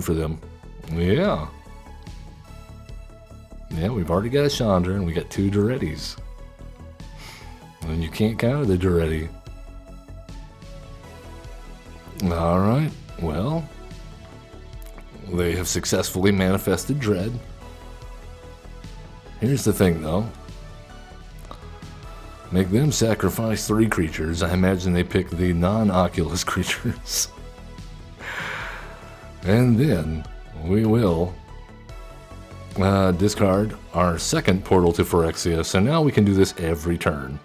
for them. Yeah. Yeah, we've already got a Chandra and we got 2 Darettis. And you can't counter the Daretti. Alright, well, they have successfully manifested Dread. Here's the thing though. Make them sacrifice 3 creatures. I imagine they pick the non-Oculus creatures. And then we will discard our second portal to Phyrexia. So now we can do this every turn.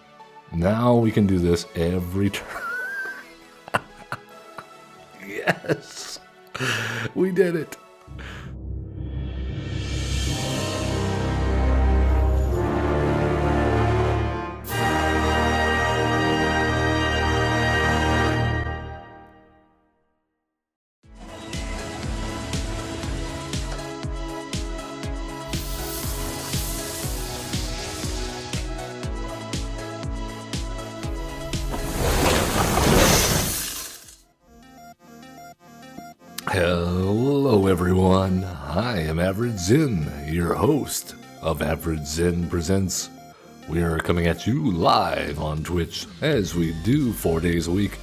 Now we can do this every turn. Yes! We did it! Hello everyone, I am Average Zen, your host of Average Zen Presents. We are coming at you live on Twitch, as we do 4 days a week.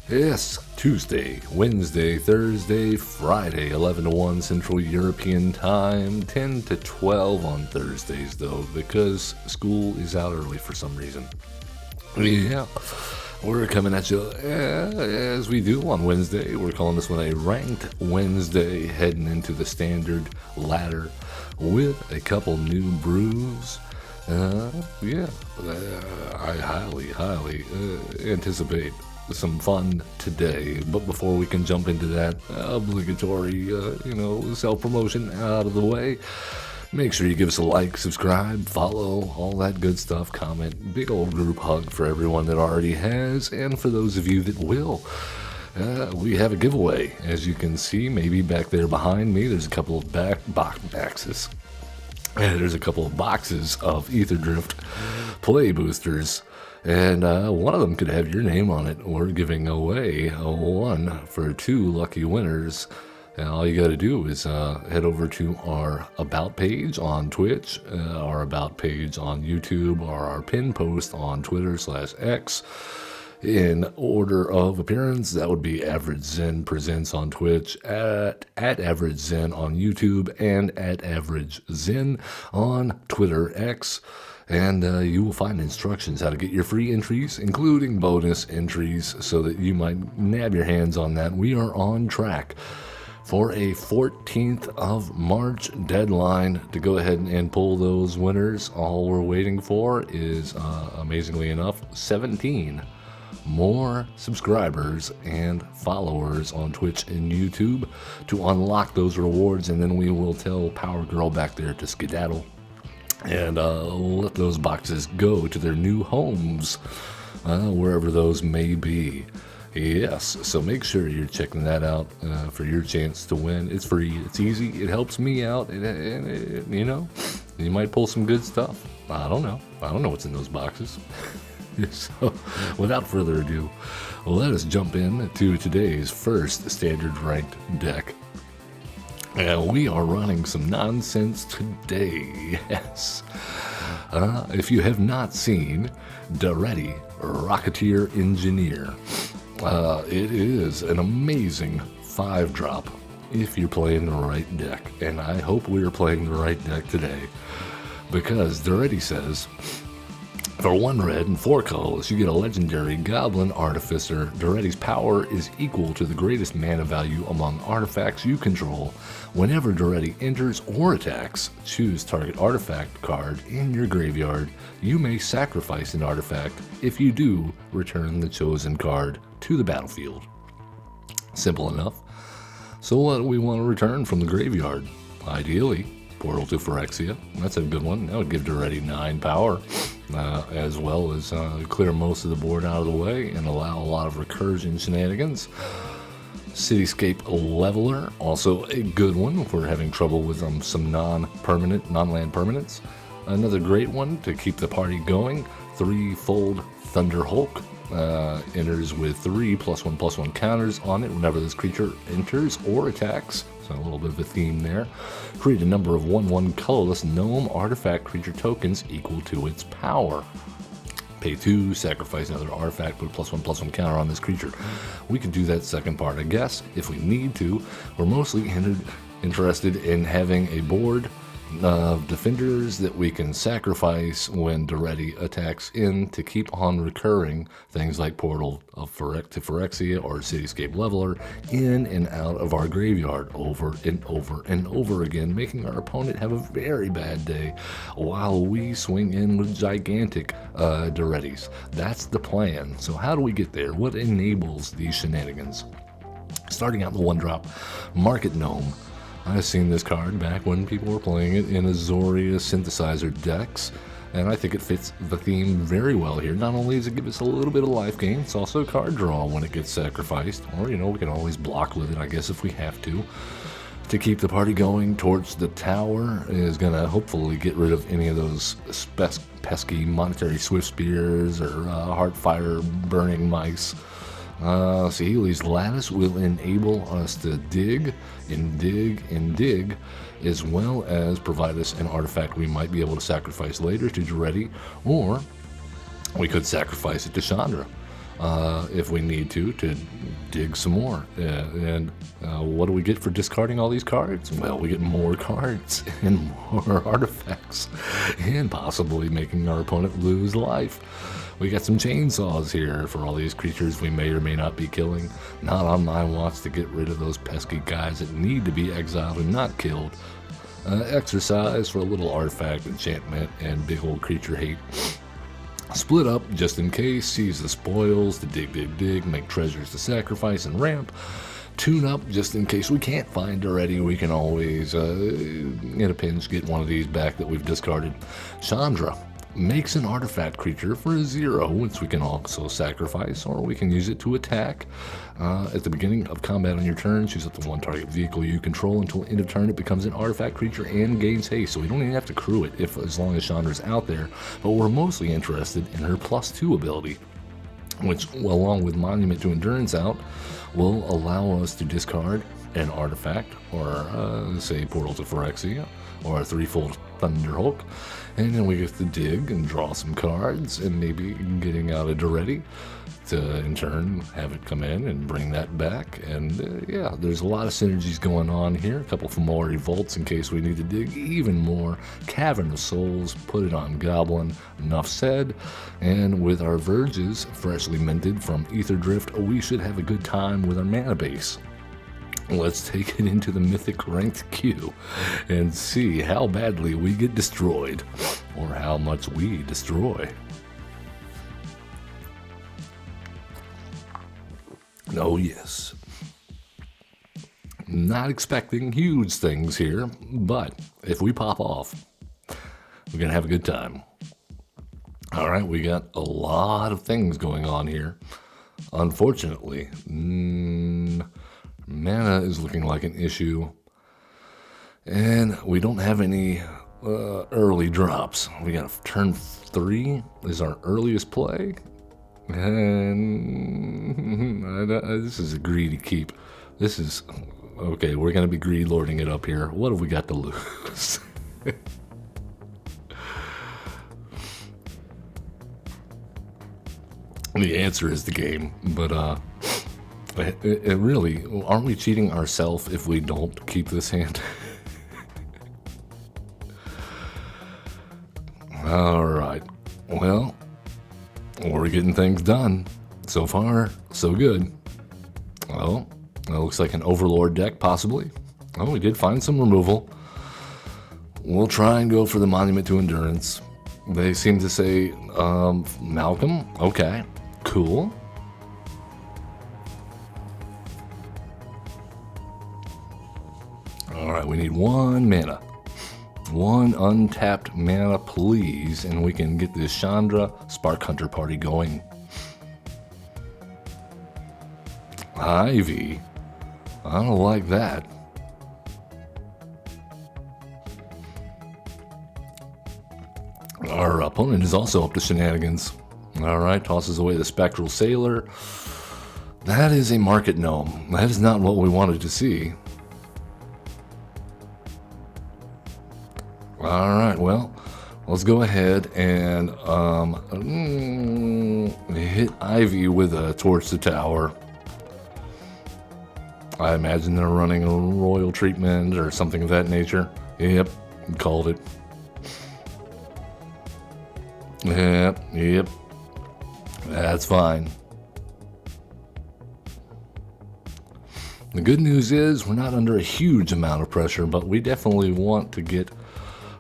Yes, Tuesday, Wednesday, Thursday, Friday, 11 to 1 Central European Time, 10 to 12 on Thursdays though, because school is out early for some reason. Yeah. We're coming at you as we do on Wednesday. We're calling this one a Ranked Wednesday, heading into the standard ladder with a couple new brews. I highly anticipate some fun today. But before we can jump into that obligatory, self-promotion out of the way, make sure you give us a like, subscribe, follow, all that good stuff, comment. Big old group hug for everyone that already has, and for those of you that will. We have a giveaway. As you can see, maybe back there behind me, there's a couple of boxes. There's a couple of boxes of Aetherdrift play boosters. And one of them could have your name on it. We're giving away one for 2 lucky winners. And all you got to do is head over to our About page on Twitch, our About page on YouTube, or our pin post on Twitter/X. In order of appearance, that would be Average Zen Presents on Twitch, at Average Zen on YouTube, and at Average Zen on Twitter X. And you will find instructions how to get your free entries, including bonus entries, so that you might nab your hands on that. We are on track for a 14th of March deadline to go ahead and pull those winners. All we're waiting for is, amazingly enough, 17 more subscribers and followers on Twitch and YouTube to unlock those rewards, and then we will tell Power Girl back there to skedaddle and let those boxes go to their new homes, wherever those may be. Yes, so make sure you're checking that out for your chance to win. It's free, it's easy, it helps me out, and you might pull some good stuff. I don't know what's in those boxes. So, without further ado, let us jump in to today's first standard ranked deck. And we are running some nonsense today, yes. If you have not seen Daretti, Rocketeer Engineer, it is an amazing 5-drop if you're playing the right deck. And I hope we are playing the right deck today, because Daretti says, for 1 red and 4 colors, you get a legendary Goblin Artificer. Daretti's power is equal to the greatest mana value among artifacts you control. Whenever Daretti enters or attacks, choose target artifact card in your graveyard. You may sacrifice an artifact. If you do, return the chosen card to the battlefield. Simple enough. So what we want to return from the graveyard? Ideally, Portal to Phyrexia. That's a good one. That would give Daretti 9 power, as well as clear most of the board out of the way and allow a lot of recursion shenanigans. Cityscape Leveler, also a good one if we're having trouble with some non-land permanents. Another great one to keep the party going, 3-fold Thunder Hulk. enters with 3 +1/+1 counters on it whenever this creature enters or attacks. So a little bit of a theme there. Create a number of 1/1 colorless gnome artifact creature tokens equal to its power. Pay 2, sacrifice another artifact, put a +1/+1 counter on this creature. We could do that second part, I guess, if we need to. We're mostly interested in having a board of defenders that we can sacrifice when Daretti attacks in to keep on recurring things like Portal of Phyrexia or Cityscape Leveler in and out of our graveyard over and over and over again, making our opponent have a very bad day while we swing in with gigantic Darettis. That's the plan. So how do we get there? What enables these shenanigans? Starting out in the 1-drop, Market Gnome. I've seen this card back when people were playing it in Azoria synthesizer decks, and I think it fits the theme very well here. Not only does it give us a little bit of life gain, it's also a card draw when it gets sacrificed, or we can always block with it, I guess, if we have to keep the party going. Towards the tower is going to hopefully get rid of any of those pesky monetary swift spears or heartfire burning mice. Healy's Lattice will enable us to dig and dig and dig, as well as provide us an artifact we might be able to sacrifice later to Daretti, or we could sacrifice it to Chandra if we need to dig some more. And what do we get for discarding all these cards? Well, we get more cards and more artifacts, and possibly making our opponent lose life. We got some chainsaws here for all these creatures we may or may not be killing. Not on my watch to get rid of those pesky guys that need to be exiled and not killed. Exercise for a little artifact, enchantment, and big old creature hate. Split up just in case, seize the spoils to dig, make treasures to sacrifice and ramp. Tune up just in case we can't find Daretti. We can always, in a pinch, get one of these back that we've discarded. Chandra makes an artifact creature for a 0, which we can also sacrifice, or we can use it to attack. At the beginning of combat on your turn, choose up to 1 target vehicle you control. Until end of turn, it becomes an artifact creature and gains haste, so we don't even have to crew it as long as Chandra's out there. But we're mostly interested in her +2 ability, which, along with Monument to Endurance out, will allow us to discard an artifact, or say Portal to Phyrexia, or a 3-fold Thunderhulk, and then we get to dig and draw some cards, and maybe getting out a Daretti to in turn have it come in and bring that back. And yeah, there's a lot of synergies going on here. A couple Fomori Vaults in case we need to dig even more. Cavern of Souls, put it on Goblin, enough said. And with our Verges freshly minted from Ether Drift, we should have a good time with our mana base. Let's take it into the Mythic Ranked queue and see how badly we get destroyed, or how much we destroy. Oh yes. Not expecting huge things here, but if we pop off, we're going to have a good time. Alright, we got a lot of things going on here. Unfortunately, mana is looking like an issue, and we don't have any early drops. We got turn 3 is our earliest play, and this is a greedy keep. This is okay. We're gonna be greed lording it up here. What have we got to lose? The answer is the game, but it really, aren't we cheating ourselves if we don't keep this hand? Alright, well, we're getting things done. So far, so good. Well, that looks like an Overlord deck, possibly. Oh, we did find some removal. We'll try and go for the Monument to Endurance. They seem to say, Malcolm, okay, cool. Alright, we need 1 mana. 1 untapped mana, please, and we can get this Chandra Spark Hunter party going. Ivy. I don't like that. Our opponent is also up to shenanigans. Alright, tosses away the Spectral Sailor. That is a market gnome. That is not what we wanted to see. Alright, well, let's go ahead and hit Ivy with a Torch the Tower. I imagine they're running a royal treatment or something of that nature. Yep, called it. Yep. That's fine. The good news is we're not under a huge amount of pressure, but we definitely want to get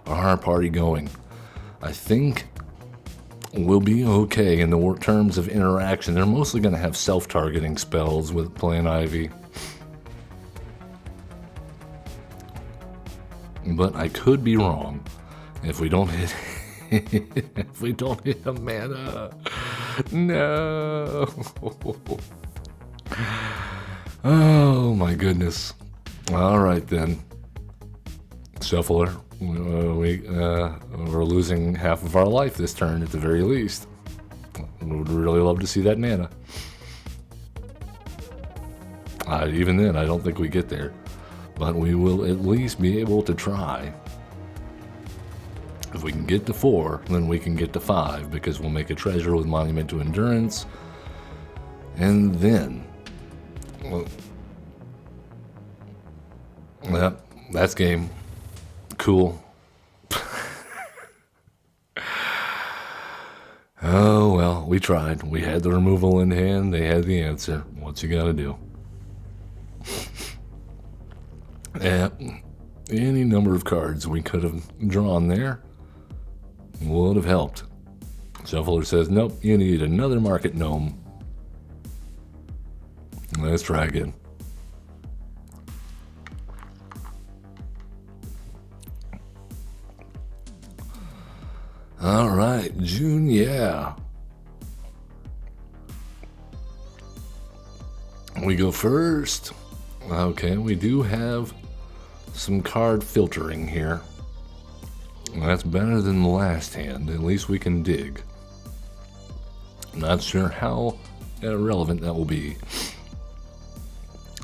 our party going. I think we'll be okay in the terms of interaction. They're mostly going to have self-targeting spells with playing Ivy. But I could be wrong if we don't hit if we don't hit a mana. No. Oh my goodness. All right then. Shuffler. We're losing half of our life this turn at the very least. Would really love to see that mana. Even then, I don't think we get there. But we will at least be able to try. If we can get to 4, then we can get to 5, because we'll make a treasure with Monument to Endurance. And then... well, yep, that's game. Cool. Oh, well, we tried. We had the removal in hand. They had the answer. What you gotta do? Yeah, any number of cards we could have drawn there would have helped. Shuffler says, nope, you need another market gnome. Let's try again. All right, June, yeah. We go first. Okay, we do have some card filtering here. That's better than the last hand. At least we can dig. Not sure how relevant that will be.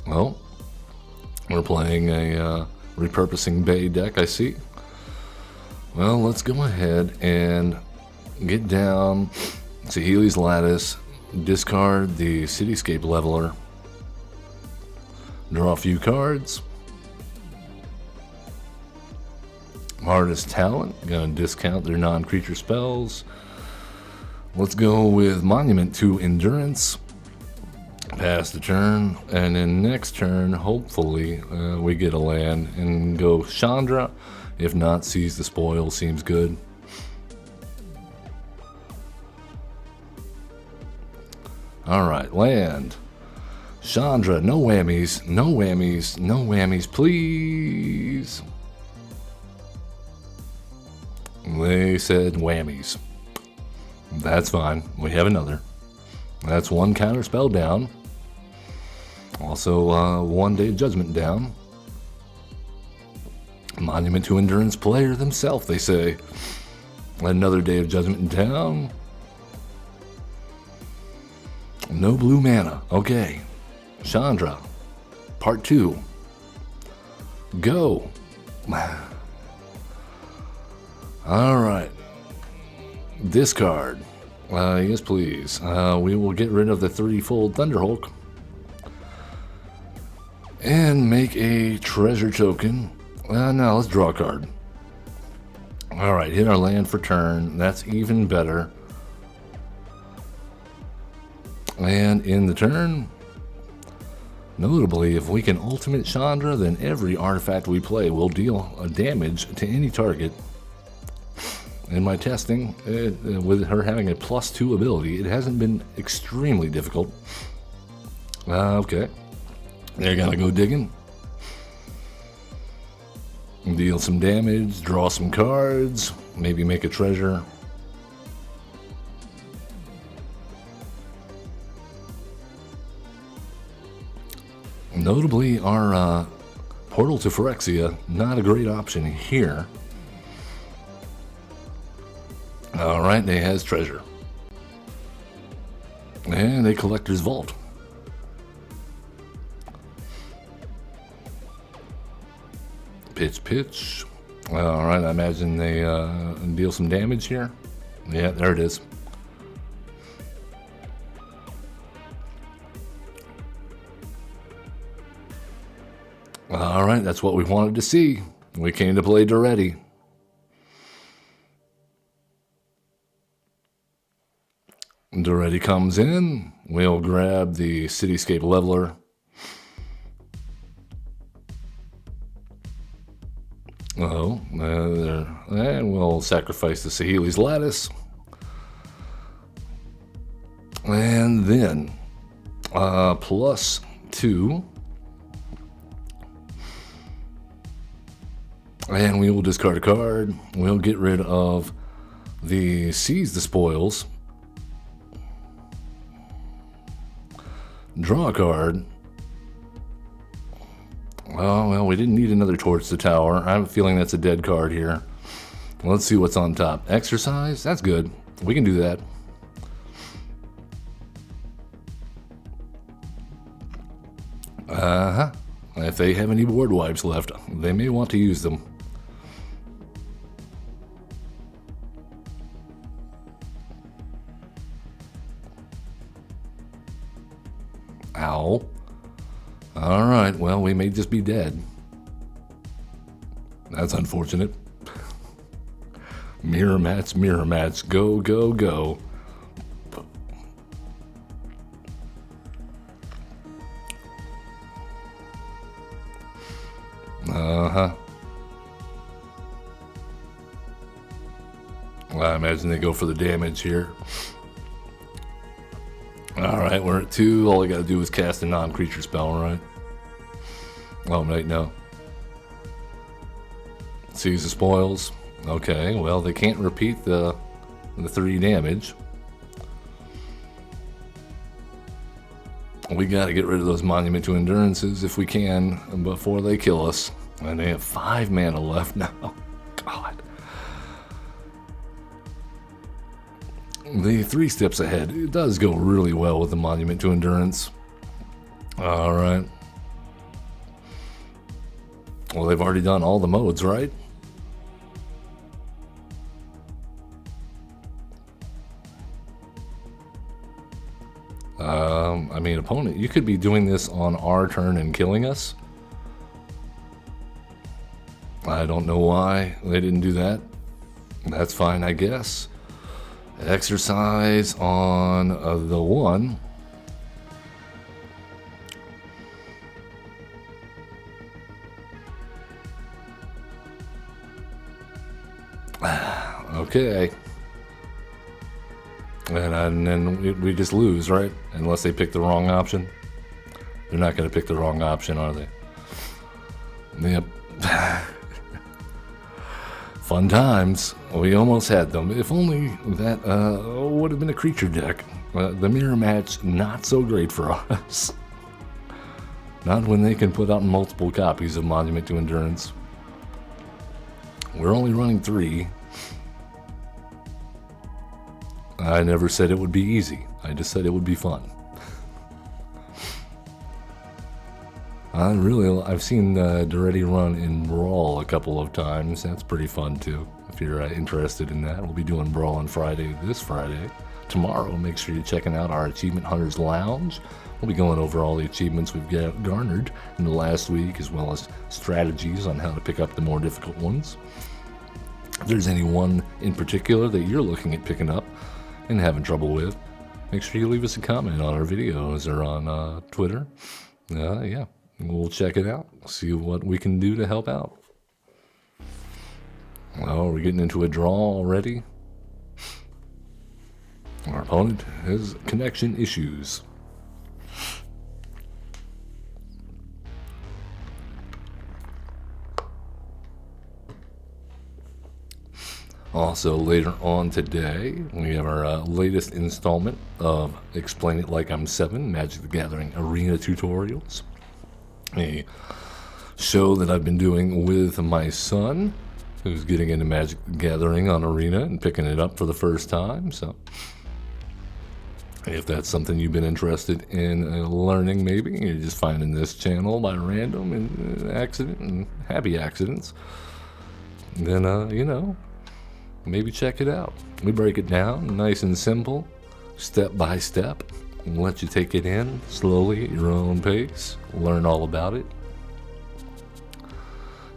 Well, we're playing a repurposing Bay deck, I see. Well, let's go ahead and get down to Healy's Lattice, discard the Cityscape Leveler, draw a few cards. Artist Talent, gonna discount their non-creature spells. Let's go with Monument to Endurance. Pass the turn, and then next turn, hopefully, we get a land and go Chandra. If not, Seize the Spoil seems good. Alright, land. Chandra, no whammies, no whammies, no whammies, please. They said whammies. That's fine. We have another. That's one counter spell down. Also, 1 Day of Judgment down. Monument to Endurance player themselves, they say. Another Day of Judgment down. No blue mana. Okay. Chandra. Part 2. Go. Alright. Discard. Yes, please. We will get rid of the 3-fold Thunderhulk. And make a treasure token. Now let's draw a card. Alright, hit our land for turn. That's even better. And in the turn, notably, if we can ultimate Chandra, then every artifact we play will deal a damage to any target. In my testing, with her having a +2 ability, it hasn't been extremely difficult. Okay. They're gonna go digging. Deal some damage, draw some cards, maybe make a treasure. Notably, our portal to Phyrexia, not a great option here. Alright, they has treasure. And a collector's vault. Pitch. Alright, I imagine they deal some damage here. Yeah, there it is. Alright, that's what we wanted to see. We came to play Daretti. Daretti comes in. We'll grab the Cityscape Leveler. And we'll sacrifice the Saheeli's Lattice. And then, +2. And we will discard a card. We'll get rid of the Seize the Spoils. Draw a card. Oh, well, we didn't need another Torch the Tower. I have a feeling that's a dead card here. Let's see what's on top. Exercise? That's good. We can do that. If they have any board wipes left, they may want to use them. Ow. Alright, well, we may just be dead. That's unfortunate. Mirror match, go, go, go. Well, I imagine they go for the damage here. Alright, we're at 2. All I gotta do is cast a non-creature spell, right? Oh, wait, no. Seize the Spoils. Okay, well, they can't repeat the 3 damage. We gotta get rid of those Monument to Endurances if we can before they kill us. And they have 5 mana left now. God. The 3 steps ahead. It does go really well with the Monument to Endurance. Alright. Well, they've already done all the modes, right? I mean, opponent, you could be doing this on our turn and killing us. I don't know why they didn't do that. That's fine, I guess. Exercise on the 1. Okay. And then we just lose, right? Unless they pick the wrong option. They're not going to pick the wrong option, are they? Yep. Fun times. We almost had them. If only that would have been a creature deck. The mirror match, not so great for us. Not when they can put out multiple copies of Monument to Endurance. We're only running 3. I never said it would be easy. I just said it would be fun. I've seen Daretti run in Brawl a couple of times. That's pretty fun too. If you're interested in that, we'll be doing Brawl on Friday, this Friday. Tomorrow, make sure you're checking out our Achievement Hunters Lounge. We'll be going over all the achievements we've garnered in the last week, as well as strategies on how to pick up the more difficult ones. If there's any one in particular that you're looking at picking up and having trouble with, make sure you leave us a comment on our videos or on Twitter. Yeah, we'll check it out, see what we can do to help out. Oh, we're getting into a draw already. Our opponent has connection issues. Also, later on today, we have our latest installment of Explain It Like I'm 7, Magic the Gathering Arena Tutorials. A show that I've been doing with my son, who's getting into Magic the Gathering on Arena and picking it up for the first time. So, If that's something you've been interested in learning, maybe you're just finding this channel by random and accident and happy accidents, then you know, maybe check it out. We break it down nice and simple, step by step, and let you take it in slowly at your own pace, learn all about it.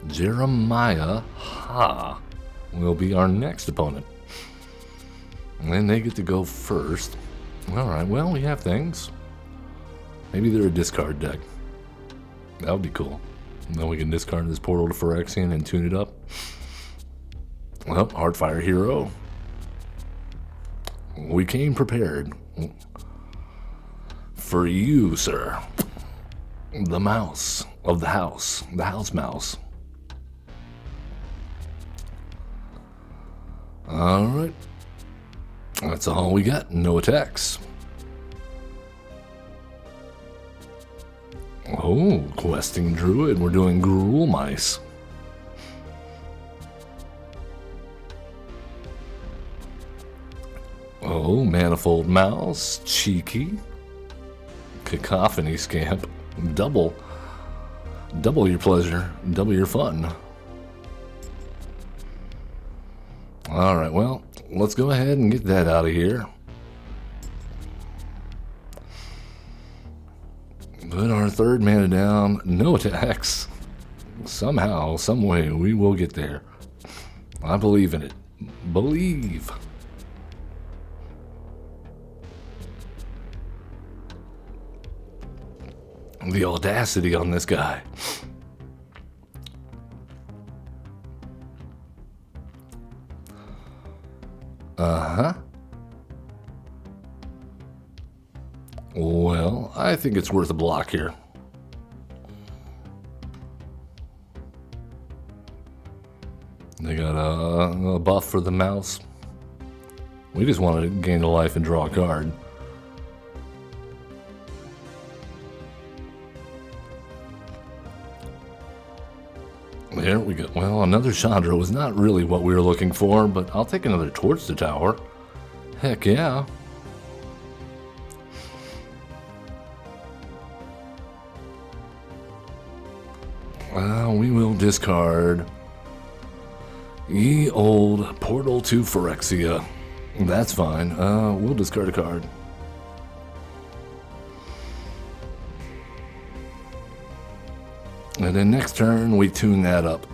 Jeremiah Ha will be our next opponent, and they get to go first. Alright, well, we have things. Maybe they're a discard deck. That would be cool. And then we can discard this Portal to Phyrexia and tune it up. Well, Heartfire Hero. We came prepared. For you, sir. The mouse of the house. The house mouse. Alright. That's all we got. No attacks. Oh, questing druid. We're doing gruel mice. Oh, manifold mouse. Cheeky. Cacophony scamp. Double your pleasure. Double your fun. Alright, well, let's go ahead and get that out of here. Put our third mana down. No attacks. Somehow, some way, we will get there. I believe in it. Believe. The audacity on this guy. Uh-huh. Well, I think it's worth a block here. They got a buff for the mouse. We just wanted to gain a life and draw a card. There we go. Well, another Chandra was not really what we were looking for, but I'll take another Towards the Tower. Heck yeah. We will discard ye old Portal to Phyrexia. That's fine. We'll discard a card. And then next turn, we tune that up.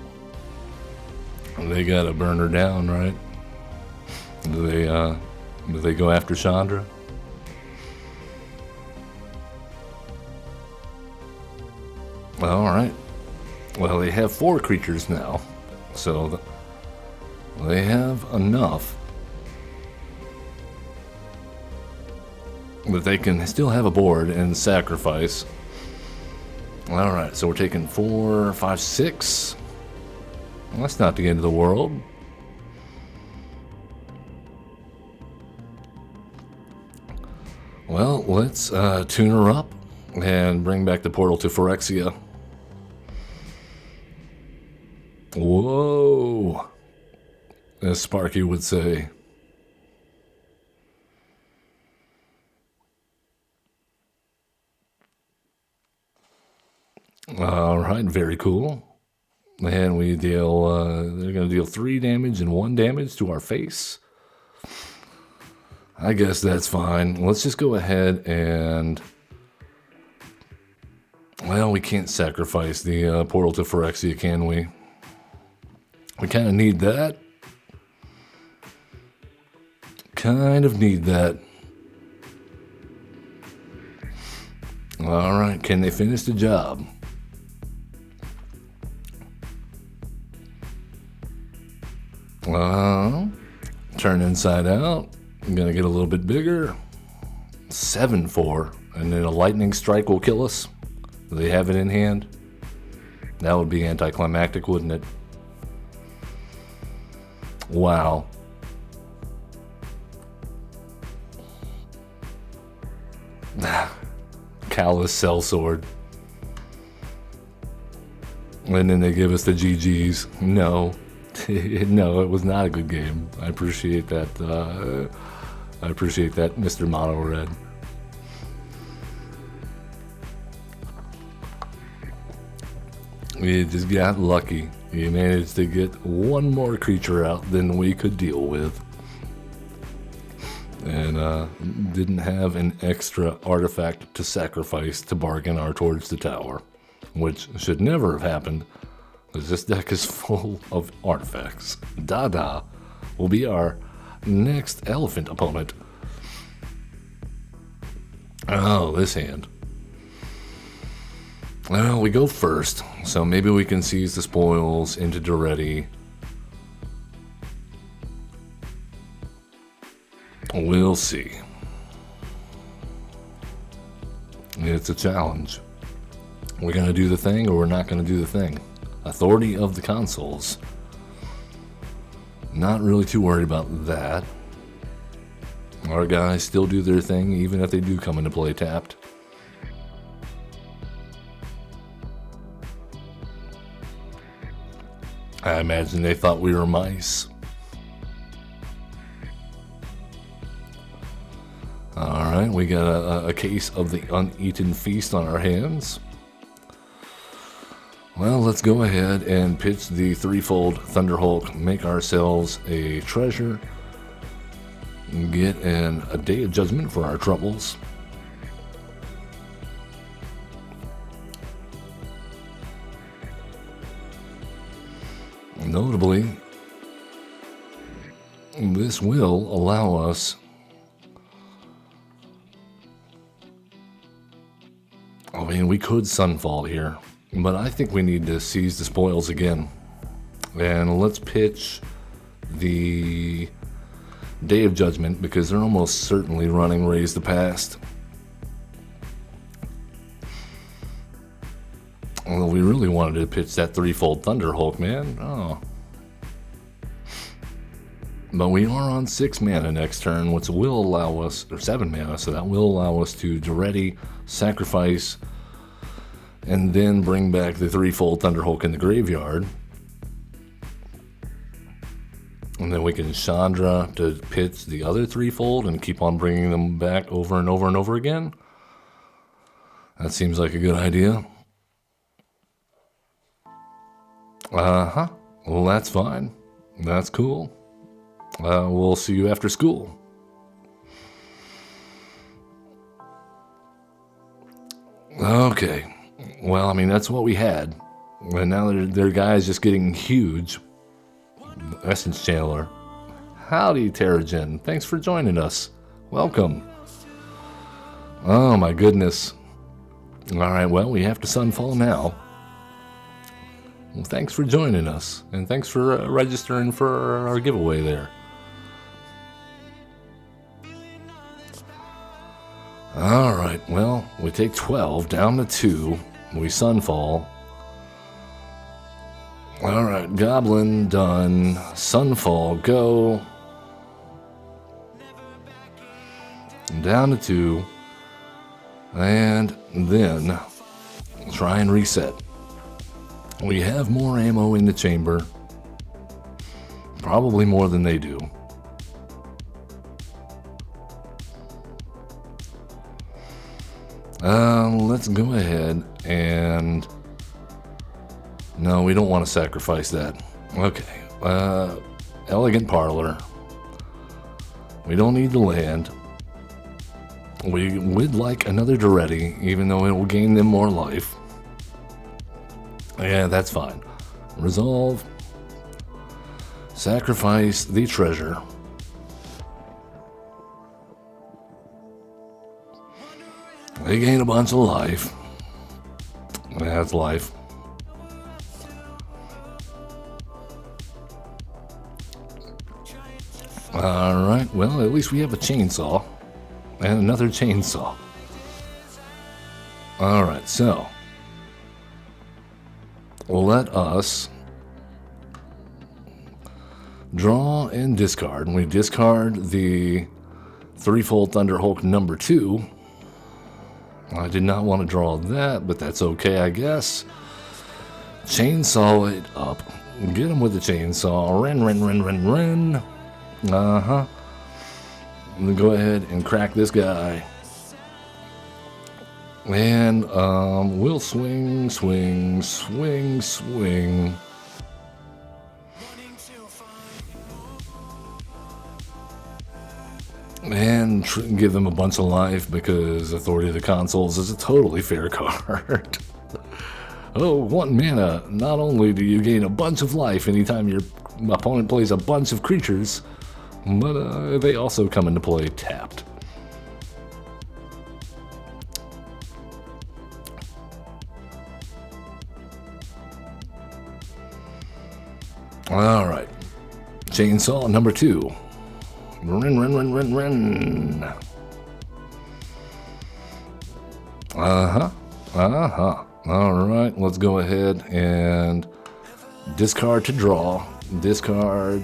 They got a burner down, right? Do they go after Chandra? Alright. Well, they have 4 creatures now. So they have enough that they can still have a board and sacrifice. Alright, so we're taking 4, 5, 6. Well, that's not the end of the world. Well, let's tune her up and bring back the Portal to Phyrexia. Whoa, as Sparky would say. Alright, very cool. And we deal, they're going to deal 3 damage and 1 damage to our face. I guess that's fine. Let's just go ahead and... Well, we can't sacrifice the Portal to Phyrexia, can we? We kind of need that. Kind of need that. Alright, can they finish the job? Turn inside out. I'm gonna get a little bit bigger. 7-4, and then a lightning strike will kill us. Do they have it in hand? That would be anticlimactic, wouldn't it? Wow. Callous Sellsword. And then they give us the GGs. No. No, it was not a good game. I appreciate that. Mr. Mono Red. We just got lucky. We managed to get one more creature out than we could deal with. And didn't have an extra artifact to sacrifice to bargain our towards the tower. Which should never have happened, because this deck is full of artifacts. Dada will be our next elephant opponent. Oh, this hand. Well, we go first, so maybe we can seize the spoils into Daretti. We'll see. It's a challenge. We're going to do the thing or we're not going to do the thing. Authority of the consoles. Not really too worried about that. Our guys still do their thing even if they do come into play tapped. I imagine they thought we were mice. Alright, we got a case of the uneaten feast on our hands. Well, let's go ahead and pitch the threefold Thunderhulk, make ourselves a treasure, get a Day of Judgment for our troubles. Notably, this will allow us we could Sunfall here, but I think we need to seize the spoils again. And let's pitch the Day of Judgment, because they're almost certainly running Raise the Past. Well, we really wanted to pitch that threefold Thunderhulk, man. Oh. But we are on 6 mana next turn, which will allow us, or 7 mana, so that will allow us to Daretti, sacrifice, and then bring back the threefold Thunderhulk in the graveyard. And then we can Chandra to pitch the other threefold and keep on bringing them back over and over and over again. That seems like a good idea. Uh-huh. Well, that's fine. That's cool. We'll see you after school. Okay. Well, I mean, that's what we had. And now their guys just getting huge. Essence Channeler. Howdy, Terrigen. Thanks for joining us. Welcome. Oh, my goodness. Alright, well, we have to Sunfall now. Well, thanks for joining us. And thanks for registering for our giveaway there. Alright, well, we take 12 down to 2. We Sunfall. Alright, Goblin done. Sunfall, go. Down to 2. And then try and reset. We have more ammo in the chamber. Probably more than they do. Let's go ahead and... No, we don't want to sacrifice that. Okay. Elegant Parlor. We don't need the land. We would like another Daretti, even though it will gain them more life. Yeah, that's fine. Resolve. Sacrifice the treasure. They gain a bunch of life. That's life. Alright, well, at least we have a chainsaw. And another chainsaw. Alright, so let us draw and discard. We discard the threefold Thunderhulk number 2. I did not want to draw that, but that's okay, I guess. Chainsaw it up. Get him with the chainsaw. Ren. Uh-huh. Go ahead and crack this guy. And we'll swing, swing, swing, swing. And give them a bunch of life because Authority of the Consoles is a totally fair card. Oh, 1 mana. Not only do you gain a bunch of life anytime your opponent plays a bunch of creatures, but they also come into play tapped. Alright. Chainsaw number 2. Rin. Alright, let's go ahead and discard to draw. Discard.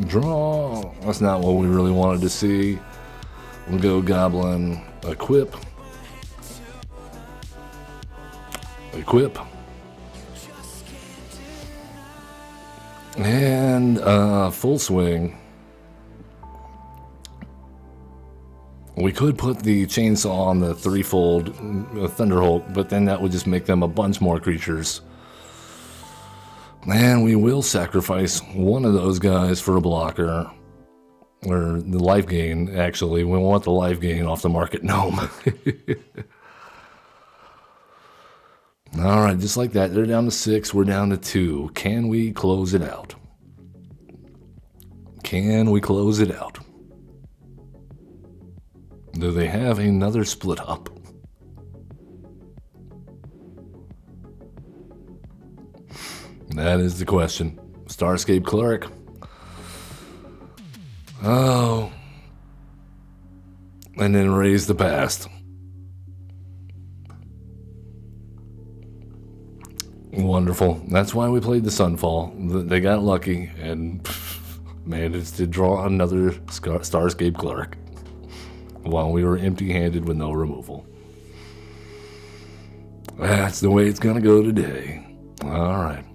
Draw. That's not what we really wanted to see. We'll go Goblin. Equip. Equip. And full swing. We could put the chainsaw on the threefold Thunderhulk, but then that would just make them a bunch more creatures. And we will sacrifice one of those guys for a blocker. Or the life gain, actually. We want the life gain off the Market Gnome. Alright, just like that. They're down to 6, we're down to 2. Can we close it out? Can we close it out? Do they have another split up? That is the question. Starscape Cleric. Oh. And then Raise the Past. Wonderful. That's why we played the Sunfall. They got lucky and managed to draw another Starscape Cleric while we were empty-handed with no removal. That's the way it's gonna go today. Alright.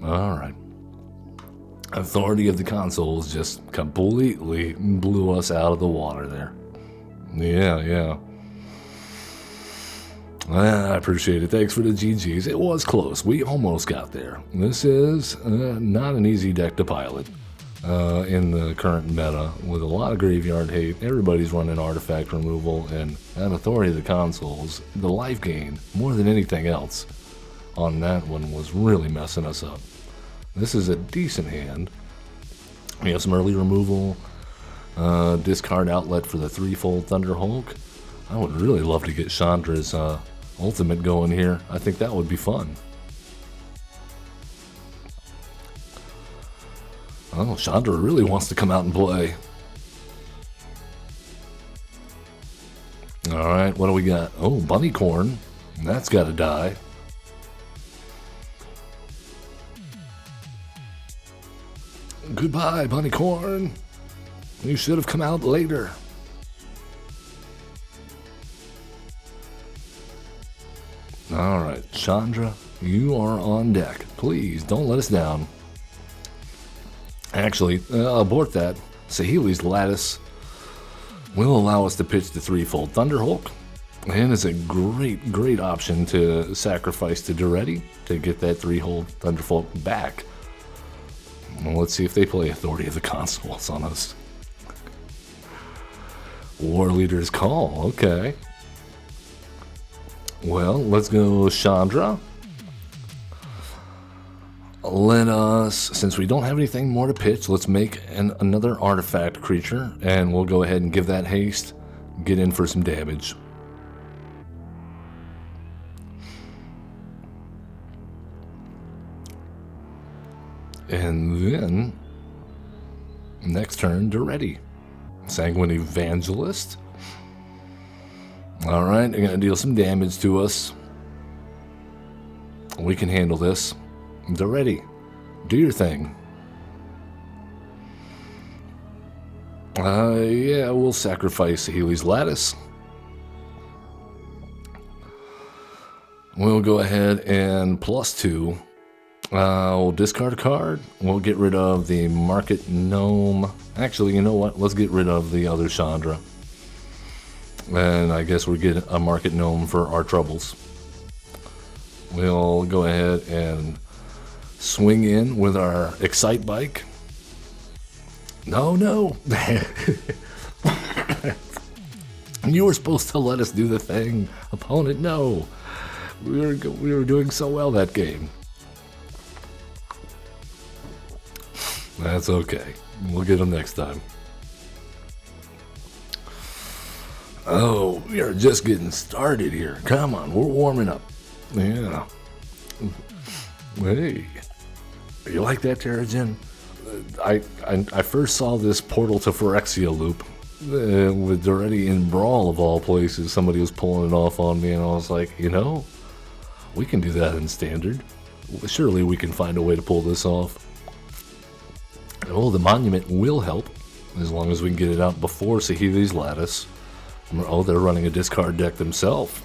Authority of the Consoles just completely blew us out of the water there. Yeah. I appreciate it. Thanks for the GGs. It was close. We almost got there. This is not an easy deck to pilot in the current meta with a lot of graveyard hate. Everybody's running artifact removal, and Authority of the Consoles, the life gain, more than anything else on that one was really messing us up. This is a decent hand. We have some early removal, discard outlet for the threefold Thunderhulk. I would really love to get Chandra's ultimate going here. I think that would be fun. Oh, Chandra really wants to come out and play. Alright, what do we got? Oh, Bunnycorn. That's got to die. Goodbye, Bunnycorn. You should have come out later. Alright, Chandra, you are on deck. Please, don't let us down. Actually, abort that. Saheeli's Lattice will allow us to pitch the threefold Thunderhulk, and is a great option to sacrifice to Daretti to get that threefold Thunderhulk back. Well, let's see if they play Authority of the Consoles on us. War Leader's Call, okay. Well, let's go Chandra. Let us, since we don't have anything more to pitch, let's make another artifact creature, and we'll go ahead and give that haste, get in for some damage. And then, next turn, Daretti. Sanguine Evangelist. Alright, they're going to deal some damage to us. We can handle this. Daretti, do your thing. Yeah, we'll sacrifice Healy's Lattice. We'll go ahead and +2. We'll discard a card. We'll get rid of the Market Gnome. Actually, you know what? Let's get rid of the other Chandra. And I guess we get a market gnome for our troubles. We'll go ahead and swing in with our Excite Bike. No. You were supposed to let us do the thing. Opponent, no. We were doing so well that game. That's okay. We'll get them next time. Oh, we are just getting started here. Come on, we're warming up. Yeah. Hey. You like that, Terrigen? I first saw this portal to Phyrexia loop with Daretti in Brawl of all places. Somebody was pulling it off on me, and I was like, you know, we can do that in standard. Surely we can find a way to pull this off. Oh, the monument will help, as long as we can get it out before Sahivi's Lattice. Oh, they're running a discard deck themselves.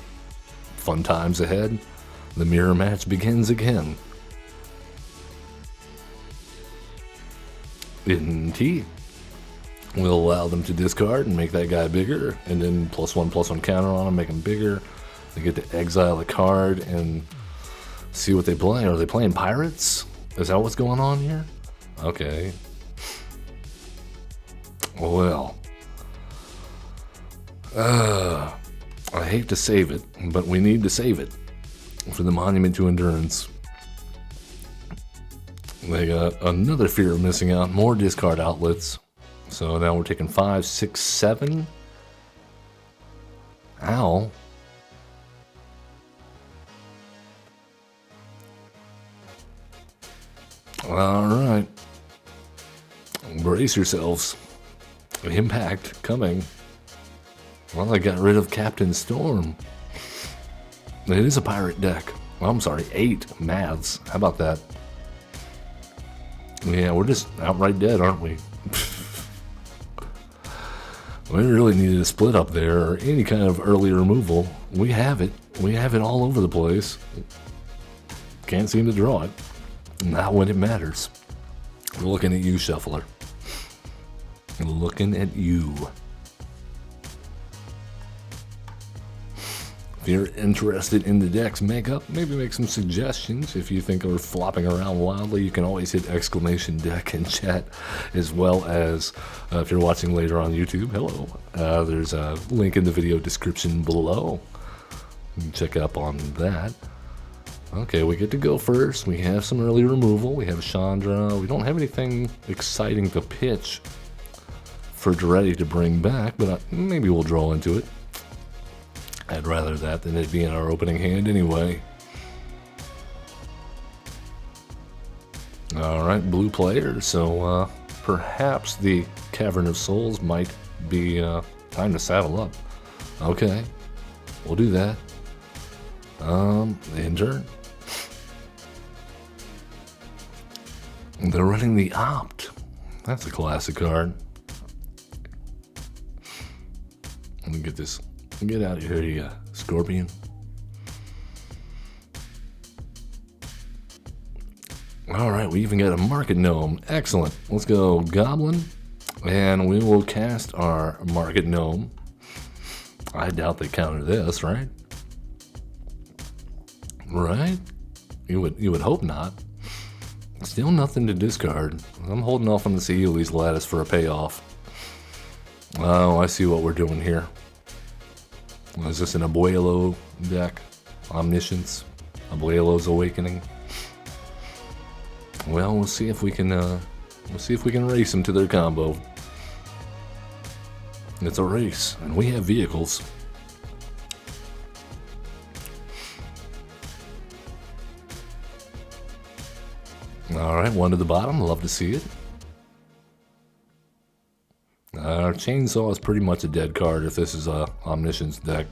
Fun times ahead. The mirror match begins again. MtG will allow them to discard and make that guy bigger, and then +1/+1 counter on him, make him bigger. They get to exile a card and see what they play. Are they playing pirates? Is that what's going on here? Okay. Well, I hate to save it, but we need to save it for the Monument to Endurance. They got another fear of missing out, more discard outlets. So now we're taking 5, 6, 7. Ow. Alright. Brace yourselves. Impact coming. Well, I got rid of Captain Storm. It is a pirate deck. Well, I'm sorry, 8 maths. How about that? Yeah, we're just outright dead, aren't we? We really needed a split up there or any kind of early removal. We have it. We have it all over the place. Can't seem to draw it. Not when it matters. We're looking at you, Shuffler. Looking at you. If you're interested in the deck's makeup, maybe make some suggestions. If you think we're flopping around wildly, you can always hit exclamation deck in chat, as well as if you're watching later on YouTube, hello. There's a link in the video description below. You can check up on that. Okay, we get to go first. We have some early removal. We have Chandra. We don't have anything exciting to pitch for Daretti to bring back, but maybe we'll draw into it. I'd rather that than it be in our opening hand anyway. Alright, blue player, so perhaps the Cavern of Souls might be time to saddle up. Okay, we'll do that. In turn. They're running the Opt. That's a classic card. Let me get this. Get out of here, you Scorpion. Alright, we even got a Market Gnome. Excellent. Let's go Goblin. And we will cast our Market Gnome. I doubt they counter this, right? Right? You would hope not. Still nothing to discard. I'm holding off on the Sahivi's Lattice for a payoff. Oh, I see what we're doing here. Is this an Abuelo deck? Omniscience? Abuelo's Awakening? Well, we'll see if we can race them to their combo. It's a race, and we have vehicles. Alright, one to the bottom, love to see it. Our Chainsaw is pretty much a dead card if this is a Omniscience deck.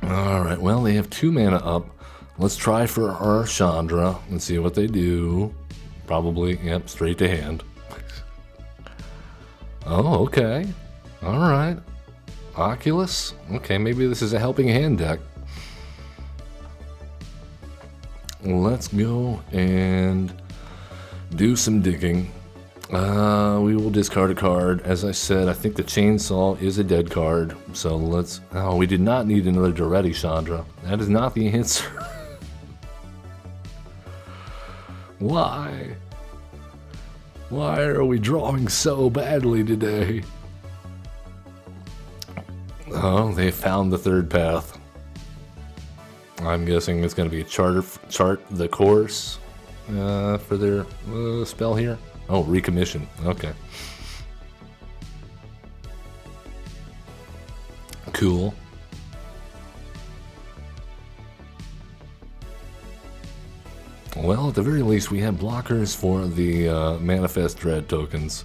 Alright, well, they have 2 mana up. Let's try for our Chandra and see what they do. Probably, yep, straight to hand. Oh, okay. Alright. Oculus? Okay, maybe this is a helping hand deck. Let's go and do some digging. We will discard a card. As I said, I think the chainsaw is a dead card. So let's... Oh, we did not need another Daretti, Chandra. That is not the answer. Why? Why are we drawing so badly today? Oh, they found the third path. I'm guessing it's going to be a chart the course for their spell here. Oh, recommission. Okay. Cool. Well, at the very least, we have blockers for the Manifest Dread tokens.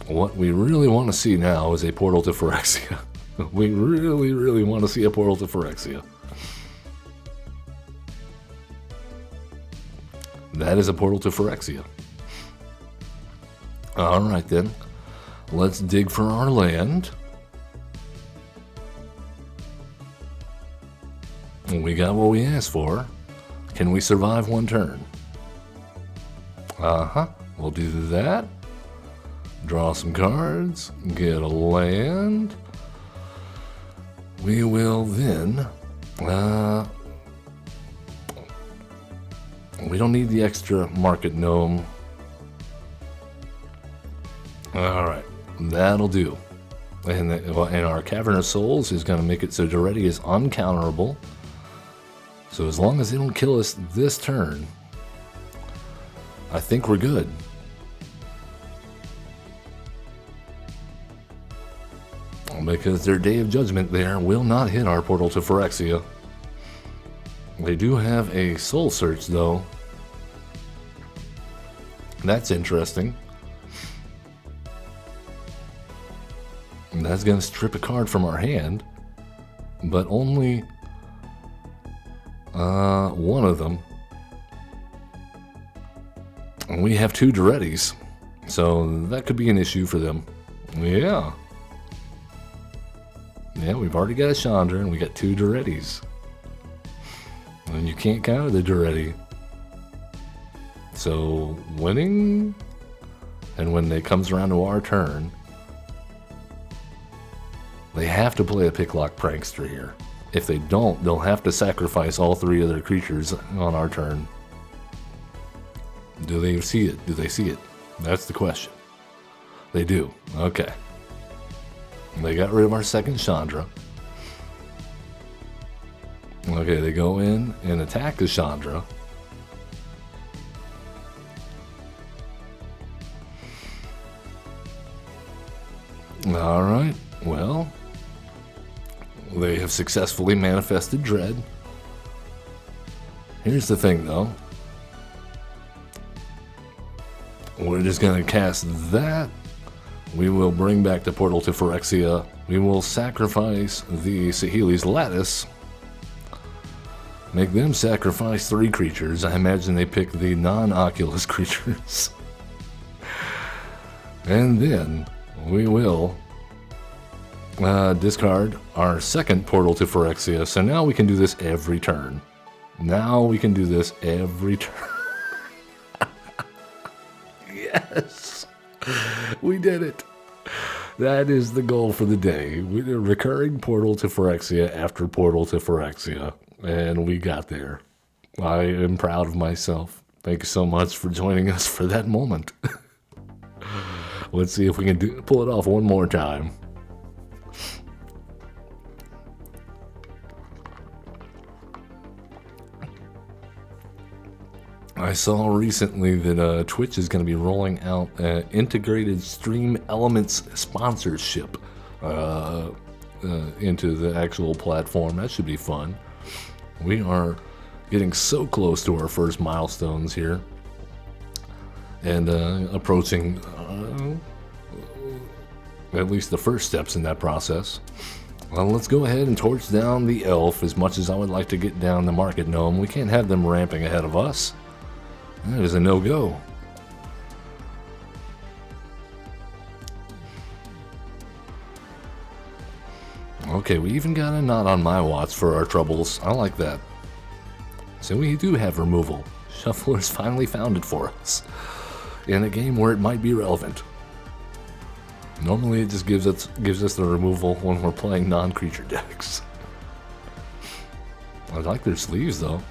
What we really want to see now is a portal to Phyrexia. We really, really want to see a portal to Phyrexia. That is a portal to Phyrexia. Alright then. Let's dig for our land. We got what we asked for. Can we survive one turn? We'll do that. Draw some cards. Get a land. We will then... we don't need the extra market gnome. Alright, that'll do. And our Cavern of Souls is going to make it so Daretti is uncounterable. So as long as they don't kill us this turn, I think we're good. Because their Day of Judgment there will not hit our portal to Phyrexia. They do have a Soul Search though. That's interesting. And that's going to strip a card from our hand, but only one of them. And we have two Darettis, so that could be an issue for them. Yeah. Yeah, we've already got a Chandra and we got two Darettis. And you can't counter the Daretti. So winning, and when it comes around to our turn, they have to play a Picklock Prankster here. If they don't, they'll have to sacrifice all three of their creatures on our turn. Do they see it? Do they see it? That's the question. They do. Okay. They got rid of our second Chandra. Okay, they go in and attack the Chandra. Alright, well, they have successfully manifested Dread. Here's the thing though. We're just going to cast that. We will bring back the portal to Phyrexia. We will sacrifice the Saheeli's Lattice. Make them sacrifice 3 creatures. I imagine they pick the non-Oculus creatures. And then we will discard our second portal to Phyrexia. So now we can do this every turn. Now we can do this every turn. Yes! We did it! That is the goal for the day. Recurring portal to Phyrexia after portal to Phyrexia. And we got there. I am proud of myself. Thank you so much for joining us for that moment. Let's see if we can pull it off one more time. I saw recently that Twitch is going to be rolling out integrated stream elements sponsorship into the actual platform. That should be fun. We are getting so close to our first milestones here, and approaching at least the first steps in that process. Well, let's go ahead and torch down the elf. As much as I would like to get down the market gnome, we can't have them ramping ahead of us. That is a no-go. Okay, we even got a Not on My Watch for our troubles. I like that. So we do have removal. Shuffler's finally found it for us in a game where it might be relevant. Normally it just gives us the removal when we're playing non-creature decks. I like their sleeves though.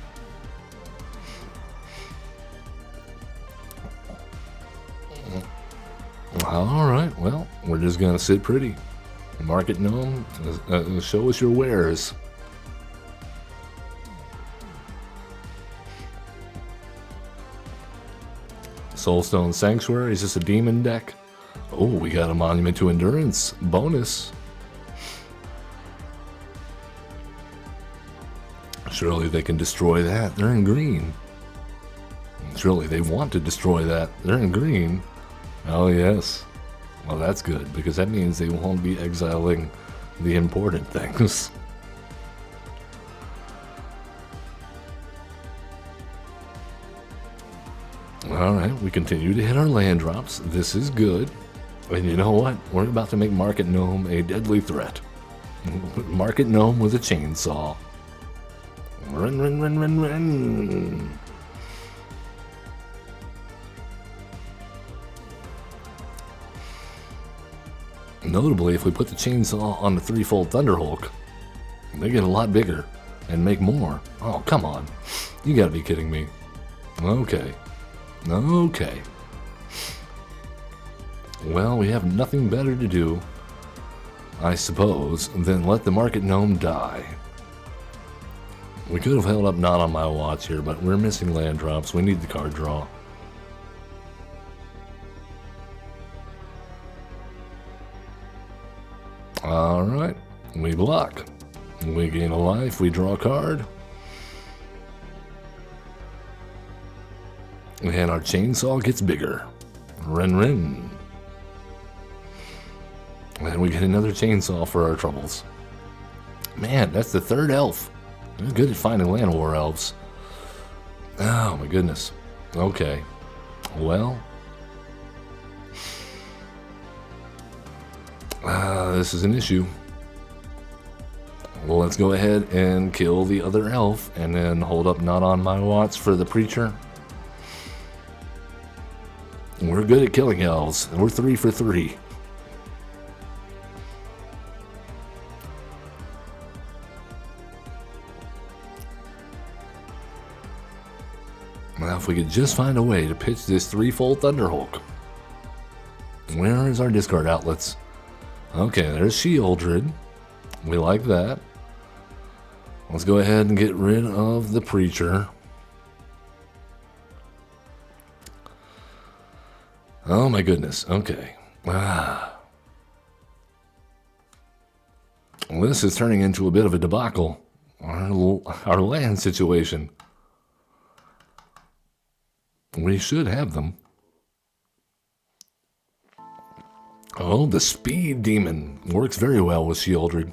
Alright, well, we're just gonna sit pretty. Market Gnome, show us your wares. Soulstone Sanctuary, is this a demon deck? Oh, we got a Monument to Endurance bonus. Surely they can destroy that. They're in green. Surely they want to destroy that. They're in green. Oh, yes. Well, that's good, because that means they won't be exiling the important things. Alright, we continue to hit our land drops. This is good. And you know what? We're about to make Market Gnome a deadly threat. Market Gnome with a chainsaw. Run, run, run, run, run. Notably, if we put the chainsaw on the threefold Thunderhulk, they get a lot bigger and make more. Oh, come on. You gotta be kidding me. Okay. Okay. Well, we have nothing better to do, I suppose, than let the Market Gnome die. We could have held up Not on My Watch here, but we're missing land drops. We need the card draw. Alright, we block. We gain a life, we draw a card. And our chainsaw gets bigger. Ren ren. And we get another chainsaw for our troubles. Man, that's the third elf. They're good at finding land war elves. Oh my goodness. Okay. Well. This is an issue. Well, let's go ahead and kill the other elf and then hold up Not on My Watch for the preacher. We're good at killing elves. We're 3 for 3. Now, if we could just find a way to pitch this threefold Thunderhulk. Where is our discard outlets? Okay, there's Sheoldred. We like that. Let's go ahead and get rid of the preacher. Oh my goodness, okay. Well, this is turning into a bit of a debacle. Our land situation. We should have them. Oh, the Speed Demon works very well with Sheoldred.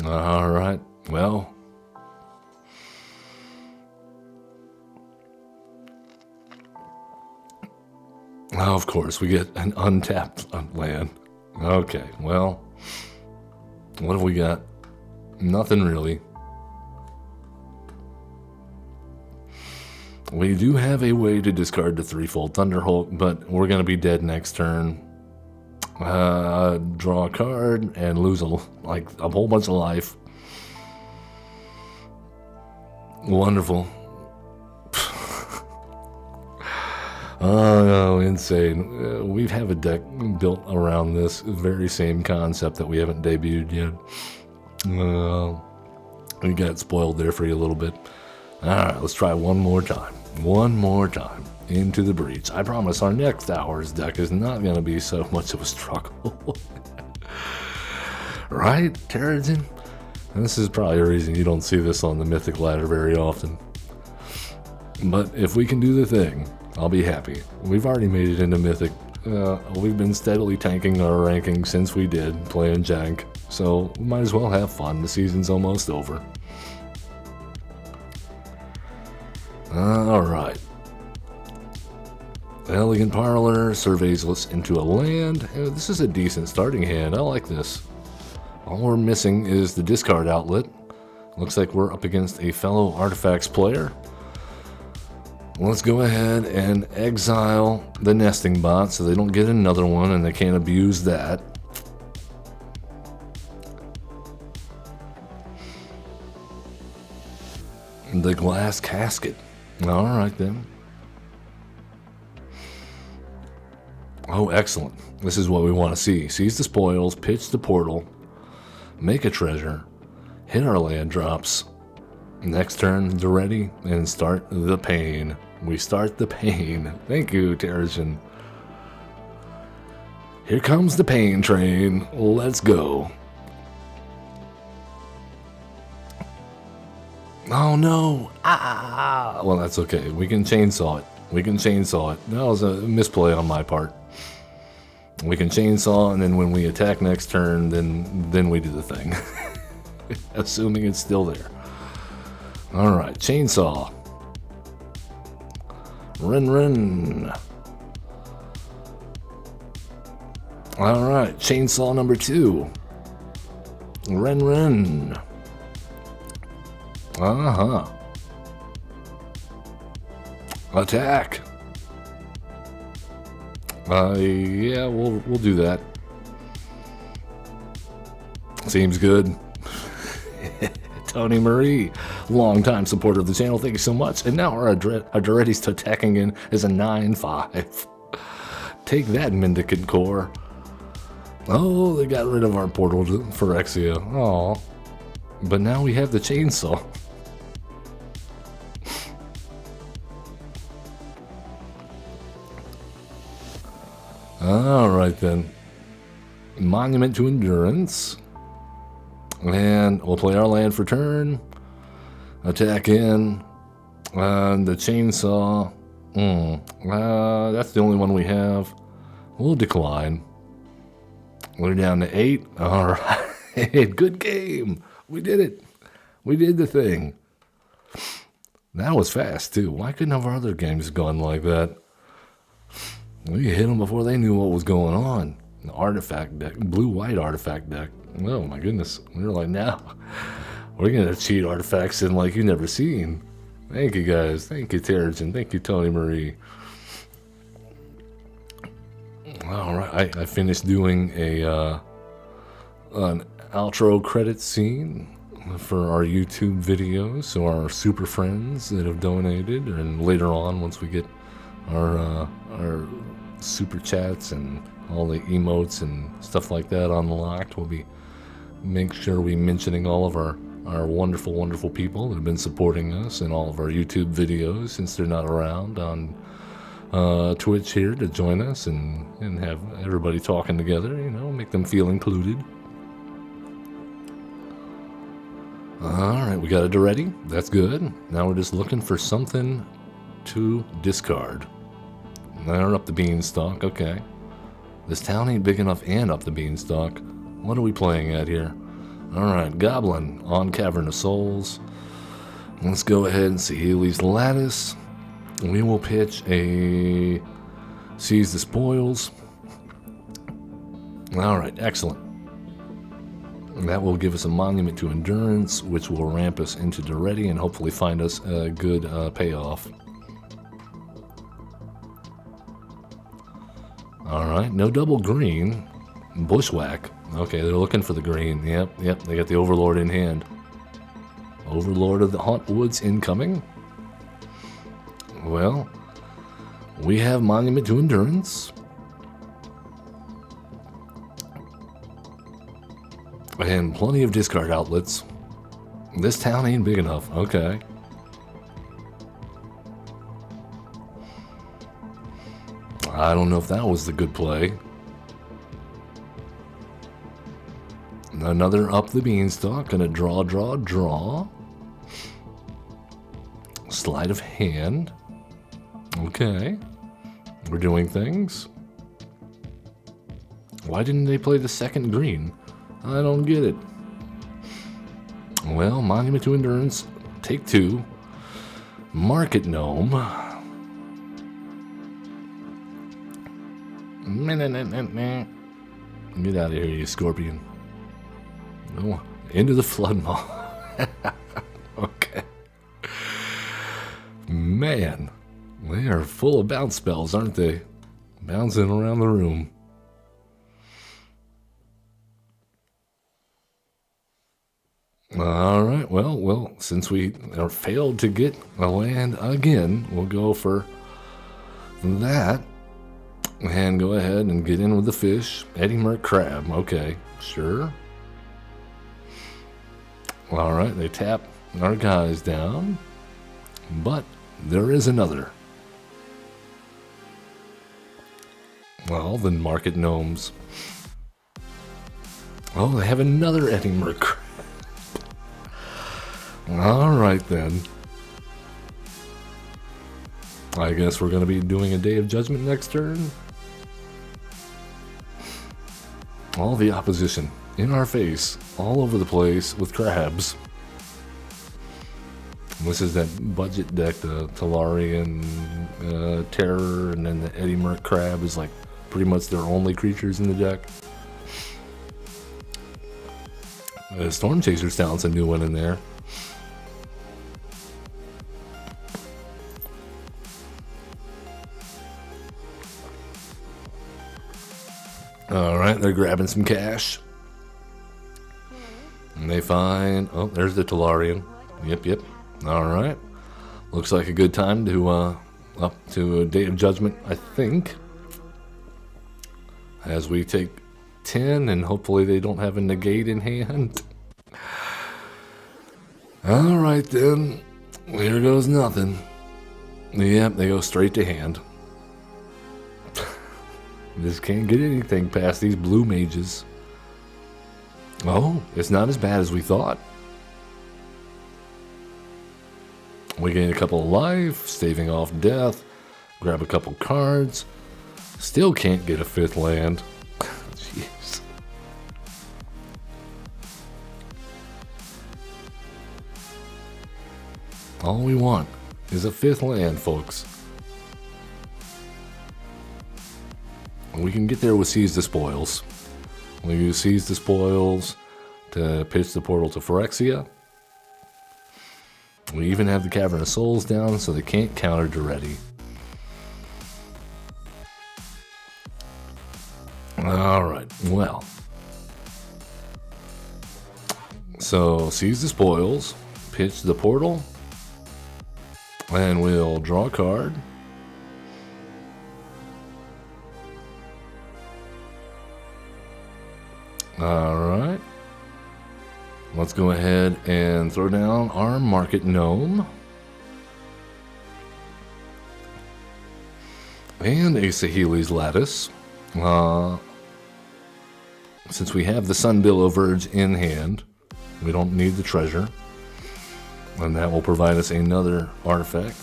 Alright, well. Oh, of course, we get an untapped land. Okay, well. What have we got? Nothing really. We do have a way to discard the threefold Thunderhulk, but we're going to be dead next turn. Draw a card and lose a whole bunch of life. Wonderful. Oh, insane. We have a deck built around this very same concept that we haven't debuted yet. We got spoiled there for you a little bit. Alright, let's try one more time. One more time. Into the breach. I promise our next hour's deck is not going to be so much of a struggle. Right, Terrigen? And this is probably a reason you don't see this on the Mythic ladder very often. But if we can do the thing, I'll be happy. We've already made it into Mythic. We've been steadily tanking our ranking since we did, playing Jank. So we might as well have fun. The season's almost over. Alright. Elegant Parlor surveys us into a land. This is a decent starting hand. I like this. All we're missing is the discard outlet. Looks like we're up against a fellow Artifacts player. Let's go ahead and exile the nesting bot so they don't get another one and they can't abuse that. The glass casket. Alright then. Oh, excellent. This is what we want to see. Seize the spoils, pitch the portal, make a treasure, hit our land drops. Next turn, Daretti, and start the pain. We start the pain. Thank you, Terrigen. Here comes the pain train. Let's go. Oh no! Ah! Well, that's okay. We can chainsaw it. We can chainsaw it. That was a misplay on my part. We can chainsaw, and then when we attack next turn, then we do the thing. Assuming it's still there. Alright, chainsaw. Run. Alright, chainsaw number 2. Run. Attack. Yeah, we'll do that. Seems good. Tony Marie, longtime supporter of the channel, thank you so much. And now our Daretti's attacking in is a 9-5. Take that, Mendicant Core. Oh, they got rid of our portal to Phyrexia. Aw. But now we have the chainsaw. Alright then. Monument to Endurance. And we'll play our land for turn. Attack in. And the chainsaw. That's the only one we have. We'll decline. We're down to 8. Alright. Good game. We did it. We did the thing. That was fast too. Why couldn't our other games gone like that? We hit them before they knew what was going on. The artifact deck, blue-white artifact deck. Oh my goodness. We were like, now we're gonna cheat artifacts in like you've never seen. Thank you guys. Thank you, Terrigen. Thank you, Tony Marie. Alright, I finished doing an outro credit scene for our YouTube videos, so our super friends that have donated, and later on once we get our super chats and all the emotes and stuff like that unlocked, we'll be make sure we mentioning all of our wonderful people that have been supporting us in all of our YouTube videos since they're not around on Twitch here to join us and have everybody talking together, you know, make them feel included. Alright, we got a Daretti. That's good. Now we're just looking for something to discard. They're up the beanstalk, okay. This town ain't big enough and up the beanstalk. What are we playing at here? Alright, Goblin on Cavern of Souls. Let's go ahead and see Healy's Lattice. We will pitch a Seize the Spoils. Alright, excellent. That will give us a Monument to Endurance, which will ramp us into Daretti and hopefully find us a good payoff. Alright, no double green. Bushwhack. Okay, they're looking for the green. Yep, they got the Overlord in hand. Overlord of the Haunt Woods incoming. Well, we have Monument to Endurance. And plenty of discard outlets. This town ain't big enough. Okay. I don't know if that was the good play. Another up the beanstalk. Gonna draw. Sleight of hand. Okay. We're doing things. Why didn't they play the second green? I don't get it. Well, Monument to Endurance. Take 2. Market Gnome. Get out of here, you scorpion. Oh, into the flood maw. Man, they are full of bounce spells, aren't they? Bouncing around the room. Alright, well, since we failed to get a land again, we'll go for that. And go ahead and get in with the fish. Eddie Merc Crab, okay, sure. Alright, they tap our guys down. But there is another. Well, the market gnomes. Oh, they have another Eddie Merc Crab. Alright then. I guess we're going to be doing a Day of Judgment next turn. All the opposition in our face, all over the place with crabs. This is that budget deck, the Talarian Terror, and then the Eddie Merc Crab is like pretty much their only creatures in the deck. Storm Chaser's talent's a new one in there. Alright, they're grabbing some cash. And they find... Oh, there's the Talarian. Yep. Alright. Looks like a good time to, up to a Day of Judgment, I think. As we take 10, and hopefully they don't have a negate in hand. Alright then. Here goes nothing. Yep, they go straight to hand. Just can't get anything past these blue mages. Oh, it's not as bad as we thought. We gain a couple of life, staving off death, grab a couple cards. Still can't get a 5th land. Jeez. All we want is a 5th land, folks. We can get there with Seize the Spoils. We use Seize the Spoils to pitch the portal to Phyrexia. We even have the Cavern of Souls down, so they can't counter Daretti. Alright, well. So, Seize the Spoils, pitch the portal, and we'll draw a card. Alright. Let's go ahead and throw down our market gnome. And a Saheeli's Lattice. Since we have the Sunbillow Verge in hand, we don't need the treasure. And that will provide us another artifact.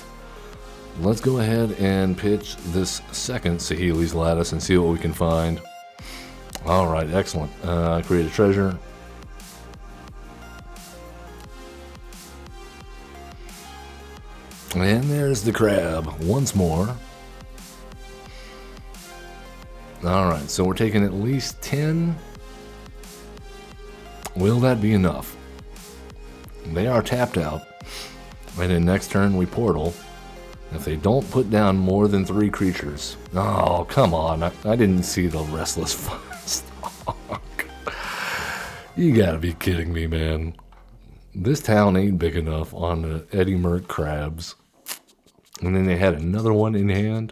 Let's go ahead and pitch this second Saheeli's Lattice and see what we can find. Alright, excellent. Create a treasure. And there's the crab once more. Alright, so we're taking at least 10. Will that be enough? They are tapped out. And then next turn we portal. If they don't put down more than 3 creatures. Oh, come on. I didn't see the Restless Fuzzstock. You gotta be kidding me, man. This town ain't big enough on the Eddie Merc Crabs. And then they had another one in hand.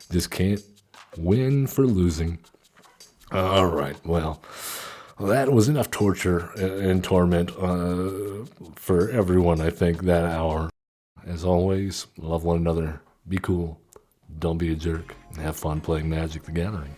Just can't win for losing. Alright, well, that was enough torture and torment for everyone, I think, that hour. As always, love one another, be cool, don't be a jerk, and have fun playing Magic the Gathering.